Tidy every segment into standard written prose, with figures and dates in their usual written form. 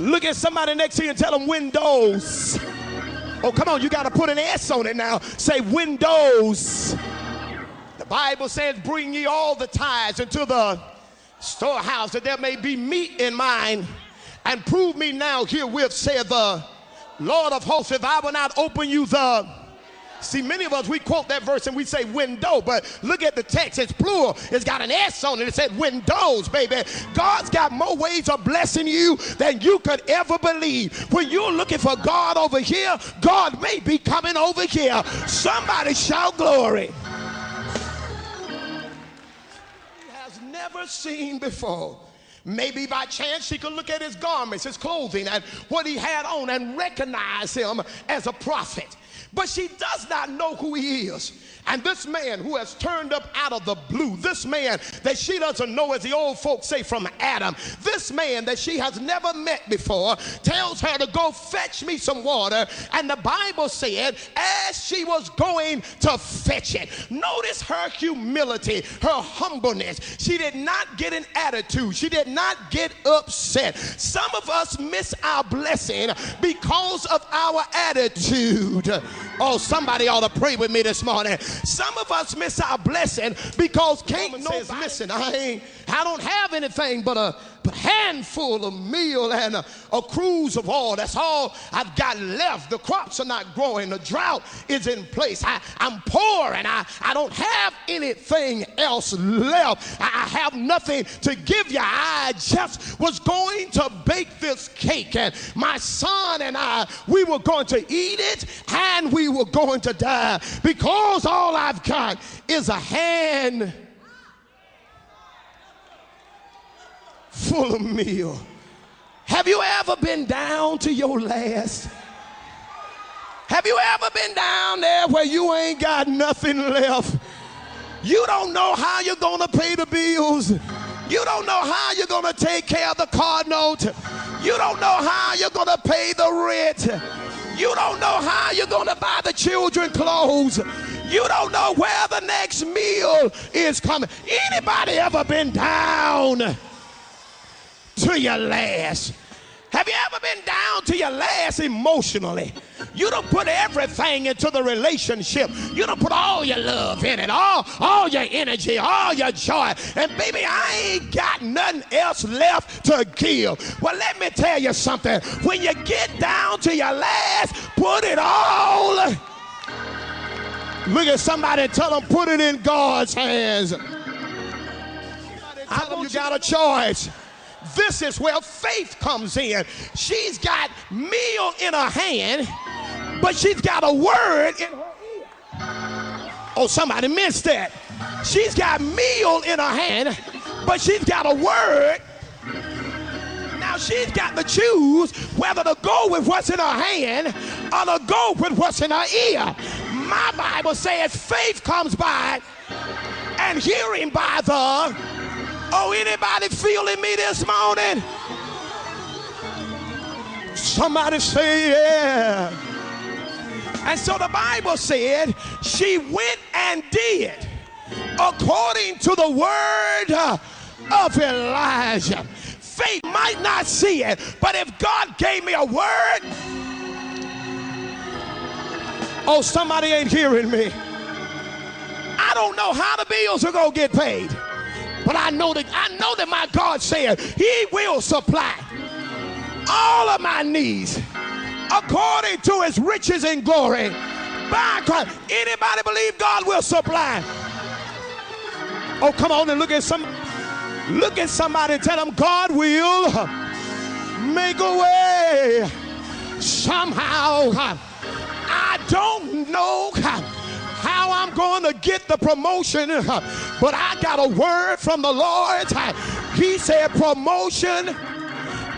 Look at somebody next to you and tell them windows. Oh, come on, you got to put an S on it now. Say windows. The Bible says, bring ye all the tithes into the storehouse, that there may be meat in mine, and prove me now herewith, saith the Lord of hosts, if I will not open you the... See, many of us, we quote that verse and we say window, but look at the text. It's plural. It's got an S on it. It said windows, baby. God's got more ways of blessing you than you could ever believe. When you're looking for God over here, God may be coming over here. Somebody shout glory. He has never seen before. Maybe by chance she could look at his garments, his clothing, and what he had on and recognize him as a prophet. But she does not know who he is. And this man who has turned up out of the blue, this man that she doesn't know, as the old folks say, from Adam, this man that she has never met before, tells her to go fetch me some water. And the Bible said, as she was going to fetch it, notice her humility, her humbleness. She did not get an attitude. She did not get upset. Some of us miss our blessing because of our attitude. Oh, somebody ought to pray with me this morning. Some of us miss our blessing because can't says, listen, I don't have anything but a handful of meal and a cruse of oil. That's all I've got left. The crops are not growing. The drought is in place. I'm poor and I don't have anything else left. I have nothing to give you. I just was going to bake this cake, and my son and I, we were going to eat it and we were going to die because all I've got is a hand full of meal. Have you ever been down to your last? Have you ever been down there where you ain't got nothing left? You don't know how you're going to pay the bills. You don't know how you're going to take care of the car note. You don't know how you're going to pay the rent. You don't know how you're going to buy the children clothes. You don't know where the next meal is coming. Anybody ever been down to your last? Have you ever been down to your last emotionally? You don't put everything into the relationship. You don't put all your love in it, all your energy, all your joy. And baby, I ain't got nothing else left to give. Well, let me tell you something. When you get down to your last, put it all. Look at somebody and tell them, put it in God's hands. Tell them you got a choice. This is where faith comes in. She's got meal in her hand, but she's got a word in her ear. Oh, somebody missed that. She's got meal in her hand, but she's got a word. Now she's got to choose whether to go with what's in her hand or to go with what's in her ear. My Bible says faith comes by and hearing by the... Oh, anybody feeling me this morning? Somebody say yeah. And so the Bible said she went and did according to the word of Elijah. Faith might not see it, but if God gave me a word, oh, somebody ain't hearing me. I don't know how the bills are gonna get paid. But I know that my God said he will supply all of my needs according to his riches and glory by Christ. Anybody believe God will supply? Oh, come on and look at somebody and tell them God will make a way somehow. I don't know how I'm going to get the promotion, but I got a word from the Lord. He said promotion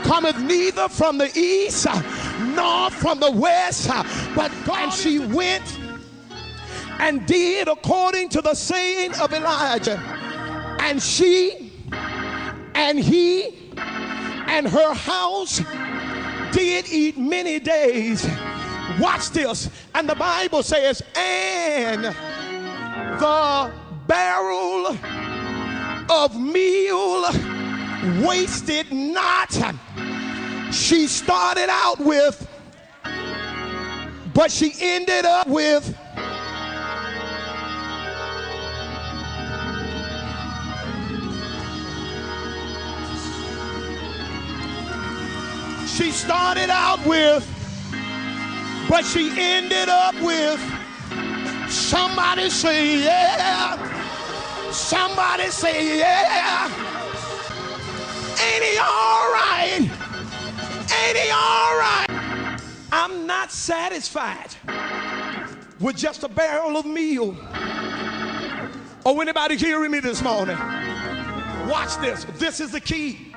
cometh neither from the east nor from the west, but God. And she went and did according to the saying of Elijah, and she and he and her house did eat many days. Watch this. And the Bible says, and the barrel of meal wasted not. She started out with, but she ended up with. She started out with, but she ended up with. Somebody say yeah. Somebody say yeah. Ain't he all right? Ain't he all right? I'm not satisfied with just a barrel of meal. Oh, anybody hearing me this morning? Watch this. This is the key.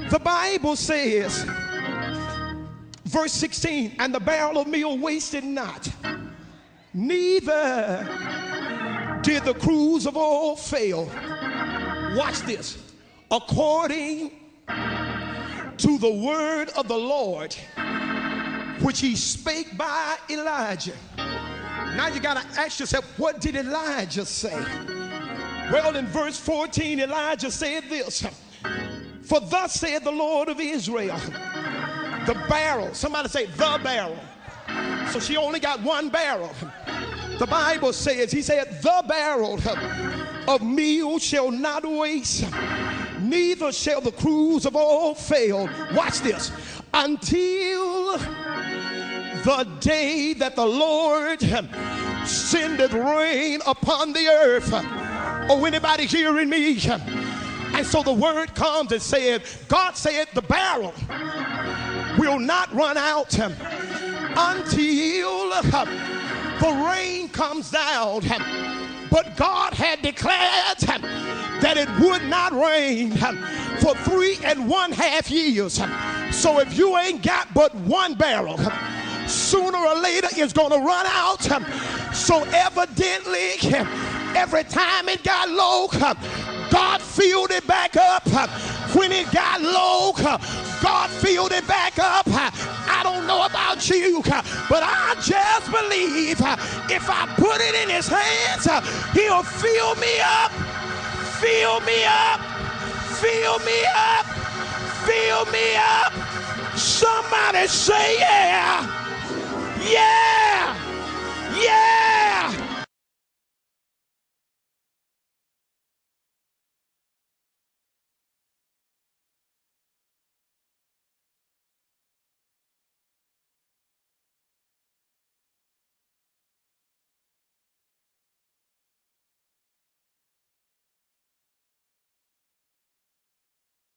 The Bible says, verse 16, and the barrel of meal wasted not, neither did the cruse of oil fail. Watch this. According to the word of the Lord, which he spake by Elijah. Now you got to ask yourself, what did Elijah say? Well, in verse 14, Elijah said this. For thus said the Lord of Israel, the barrel, somebody say the barrel. So she only got one barrel. The Bible says, he said, the barrel of meal shall not waste, neither shall the cruse of oil fail. Watch this. Until the day that the Lord sendeth rain upon the earth. Oh, anybody hearing me? And so the word comes and said, God said the barrel will not run out until the rain comes down. But God had declared that it would not rain for 3.5 years. So if you ain't got but one barrel, sooner or later it's going to run out. So evidently, every time it got low, God filled it back up. When it got low, God filled it back up. I don't know about you, but I just believe if I put it in his hands, he'll fill me up, fill me up, fill me up, fill me up. Somebody say yeah, yeah, yeah.